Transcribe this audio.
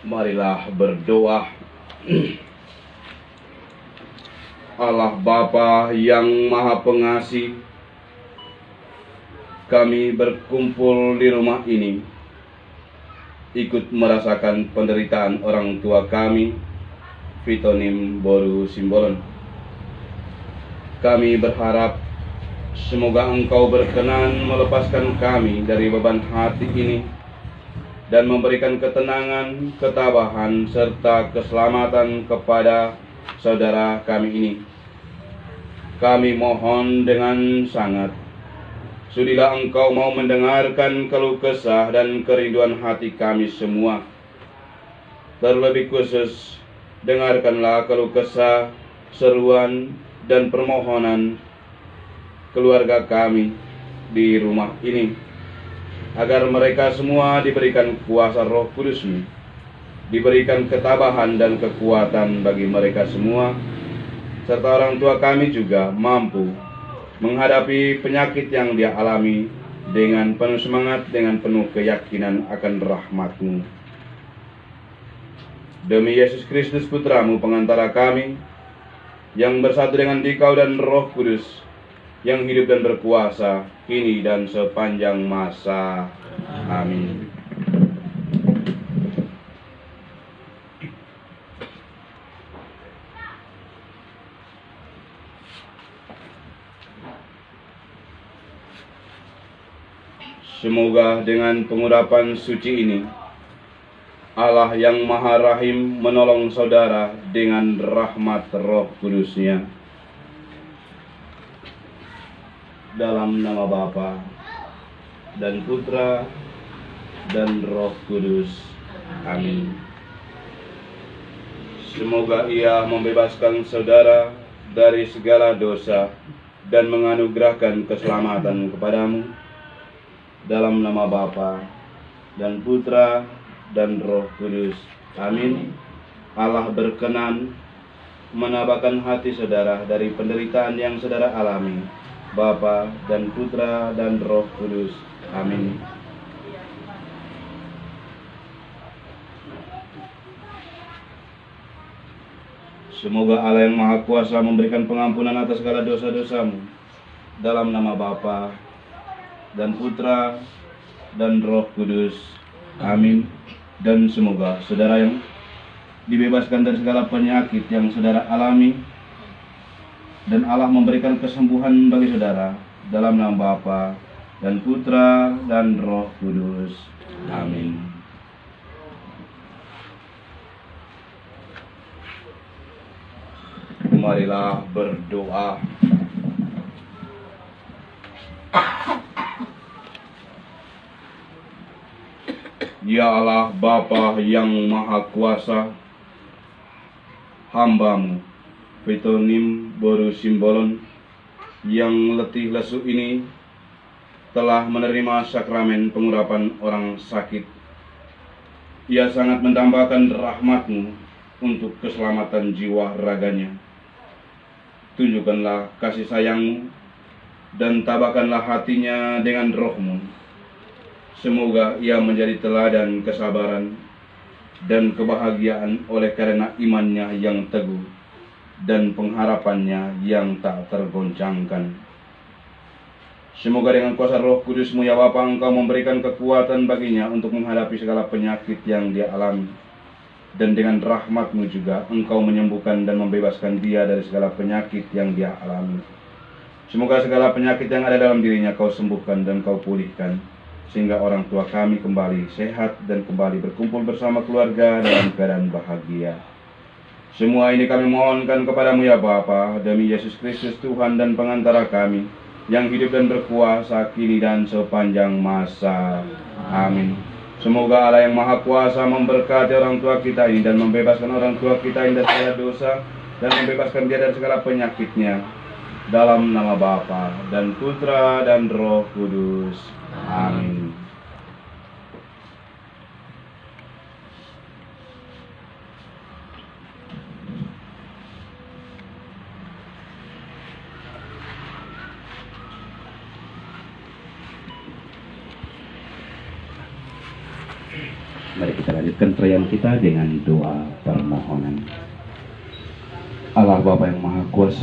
Marilah berdoa. Allah Bapa yang Maha Pengasih, kami berkumpul di rumah ini, ikut merasakan penderitaan orang tua kami, Fitonim Boru Simbolon. Kami berharap semoga Engkau berkenan melepaskan kami dari beban hati ini dan memberikan ketenangan, ketabahan, serta keselamatan kepada saudara kami ini. Kami mohon dengan sangat, sudilah Engkau mau mendengarkan keluh kesah dan kerinduan hati kami semua. Terlebih khusus, dengarkanlah keluh kesah, seruan, dan permohonan keluarga kami di rumah ini, agar mereka semua diberikan kuasa Roh Kudus-Mu, diberikan ketabahan dan kekuatan bagi mereka semua, serta orang tua kami juga mampu menghadapi penyakit yang dia alami dengan penuh semangat, dengan penuh keyakinan akan rahmat-Mu. Demi Yesus Kristus Putra-Mu, pengantara kami, yang bersatu dengan Dikau dan Roh Kudus, yang hidup dan berkuasa kini dan sepanjang masa. Amin. Semoga dengan pengurapan suci ini, Allah yang Maha Rahim menolong saudara dengan rahmat Roh Kudus-Nya. Dalam nama Bapa dan Putra dan Roh Kudus. Amin. Semoga Ia membebaskan saudara dari segala dosa dan menganugerahkan keselamatan kepadamu. Dalam nama Bapa dan Putra dan Roh Kudus. Amin. Allah berkenan menambahkan hati saudara dari penderitaan yang saudara alami. Bapa dan Putra dan Roh Kudus. Amin. Semoga Allah yang Maha Kuasa memberikan pengampunan atas segala dosa-dosamu. Dalam nama Bapa dan Putra dan Roh Kudus. Amin. Dan semoga saudara yang dibebaskan dari segala penyakit yang saudara alami, dan Allah memberikan kesembuhan bagi saudara. Dalam nama Bapa dan Putra dan Roh Kudus. Amin. Marilah berdoa. Ya Allah Bapa yang Maha Kuasa, hamba-Mu Fitonim Boru Simbolon yang letih lesu ini telah menerima sakramen pengurapan orang sakit. Ia sangat mendambakan rahmat-Mu untuk keselamatan jiwa raganya. Tunjukkanlah kasih sayang-Mu dan tabahkanlah hatinya dengan Roh-Mu. Semoga ia menjadi teladan kesabaran dan kebahagiaan oleh karena imannya yang teguh dan pengharapannya yang tak tergoncangkan. Semoga dengan kuasa Roh Kudus-Mu ya Bapa, Engkau memberikan kekuatan baginya untuk menghadapi segala penyakit yang dia alami. Dan dengan rahmat-Mu juga Engkau menyembuhkan dan membebaskan dia dari segala penyakit yang dia alami. Semoga segala penyakit yang ada dalam dirinya Kau sembuhkan dan Kau pulihkan, sehingga orang tua kami kembali sehat dan kembali berkumpul bersama keluarga dalam keadaan bahagia. Semua ini kami mohonkan kepadamu ya Bapa, demi Yesus Kristus Tuhan dan pengantara kami, yang hidup dan berkuasa kini dan sepanjang masa. Amin. Semoga Allah yang Maha Kuasa memberkati orang tua kita ini dan membebaskan orang tua kita ini dari segala dosa dan membebaskan dia dari segala penyakitnya. Dalam nama Bapa dan Putra dan Roh Kudus. Amin. Mari kita lanjutkan perayaan kita dengan doa permohonan. Allah Bapa yang Maha Kuasa,